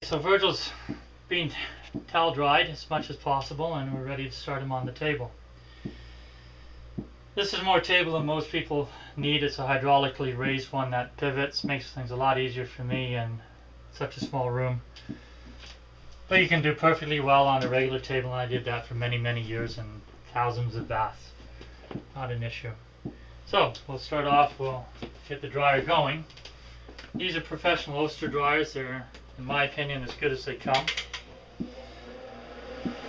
So Virgil's being towel dried as much as possible, and we're ready to start him on the table. This is more table than most people need. It's a hydraulically raised one that pivots, makes things a lot easier for me in such a small room. But you can do perfectly well on a regular table, and I did that for many, many years and thousands of baths. Not an issue. So we'll start off, we'll get the dryer going. These are professional Oster dryers. They're, in my opinion, as good as they come.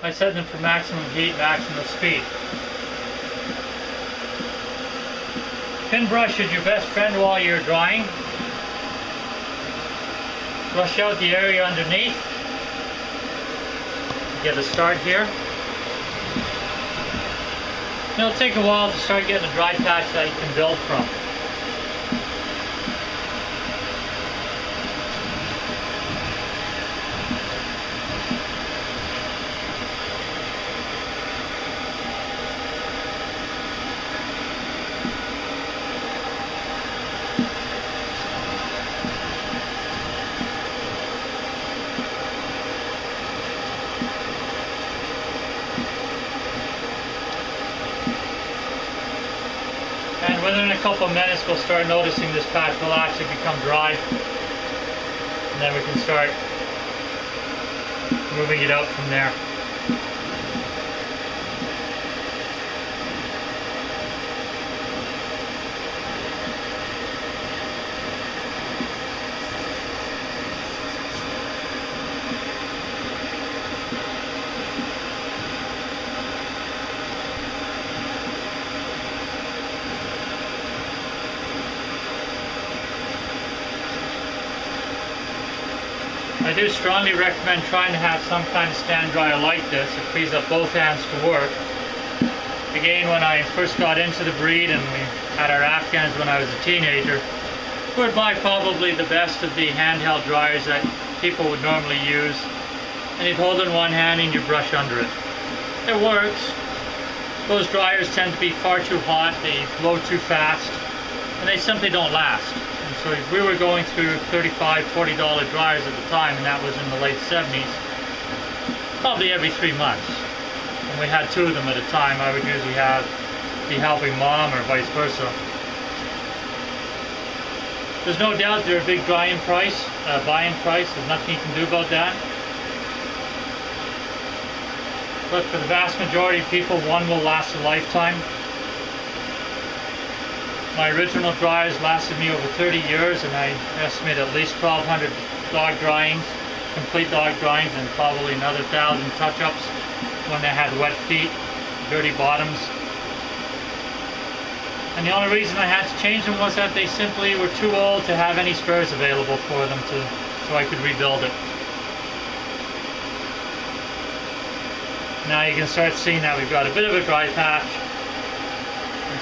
I set them for maximum heat, maximum speed. Pin brush is your best friend while you're drying. Brush out the area underneath. Get a start here. It'll take a while to start getting a dry patch that you can build from. And within a couple of minutes we'll start noticing this patch will actually become dry, and then we can start moving it out from there. I do strongly recommend trying to have some kind of stand dryer like this. It frees up both hands to work. Again, when I first got into the breed and we had our Afghans when I was a teenager, we would buy probably the best of the handheld dryers that people would normally use. And you'd hold it in one hand and you brush under it. It works. Those dryers tend to be far too hot, they blow too fast, and they simply don't last. So we were going through $35, $40 dryers at the time, and that was in the late 70s, probably every 3 months. And we had 2 of them at a time. I would usually be helping mom or vice versa. There's no doubt they're a big buying price. There's nothing you can do about that. But for the vast majority of people, one will last a lifetime. My original dryers lasted me over 30 years, and I estimate at least 1,200 dog dryings, complete dog dryings, and probably another 1,000 touch-ups when they had wet feet, dirty bottoms. And the only reason I had to change them was that they simply were too old to have any spares available for them so I could rebuild it. Now you can start seeing that we've got a bit of a dry patch.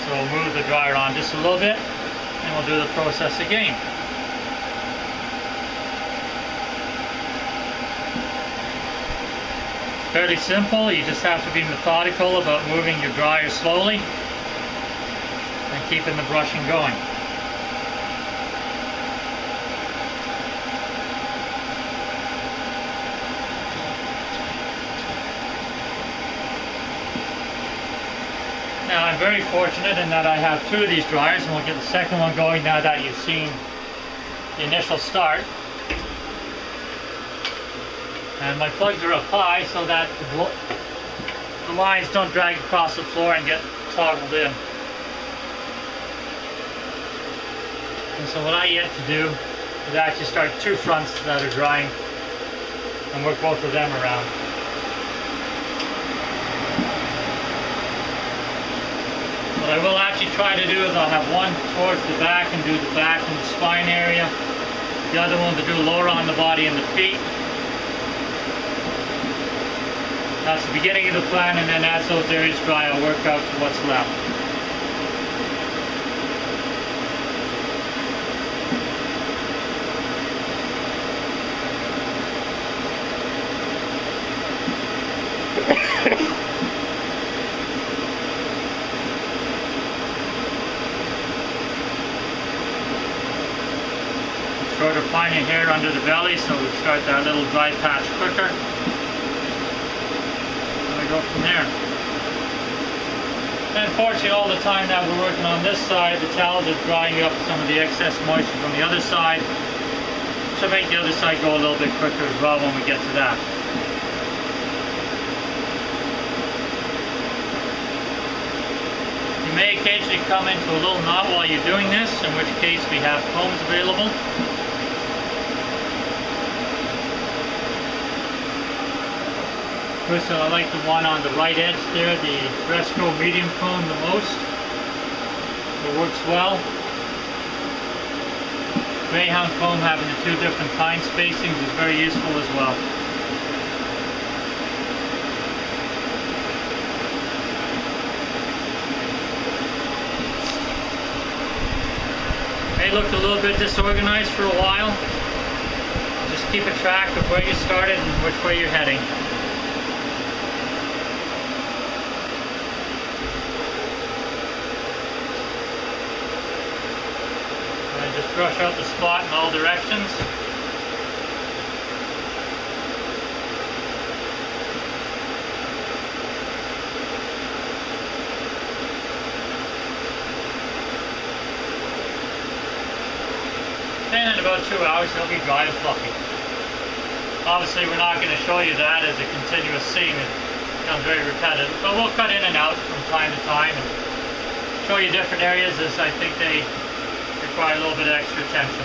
So we'll move the dryer on just a little bit, and we'll do the process again. Fairly simple. You just have to be methodical about moving your dryer slowly and keeping the brushing going. Now I'm very fortunate in that I have 2 of these dryers, and we'll get the second one going now that you've seen the initial start. And my plugs are up high so that the lines don't drag across the floor and get toggled in. And so what I yet to do is actually start 2 fronts that are drying and work both of them around. What I will actually try to do is I'll have one towards the back and do the back and the spine area. The other one to do lower on the body and the feet. That's the beginning of the plan, and then as those areas dry, I'll work out to what's left. Short of finding hair under the belly, so we start that little dry patch quicker. And we go from there. And unfortunately, all the time that we're working on this side, the towels are drying up some of the excess moisture from the other side. So make the other side go a little bit quicker as well when we get to that. You may occasionally come into a little knot while you're doing this, in which case we have combs available. Personally, I like the one on the right edge there, the Resco medium comb the most. It works well. Greyhound comb having the two different tine spacings is very useful as well. May look a little bit disorganized for a while. Just keep a track of where you started and which way you're heading. Just brush out the spot in all directions. And in about 2 hours they'll be dry and fluffy. Obviously we're not going to show you that as a continuous scene. It becomes very repetitive. But we'll cut in and out from time to time and show you different areas as I think they require a little bit of extra attention.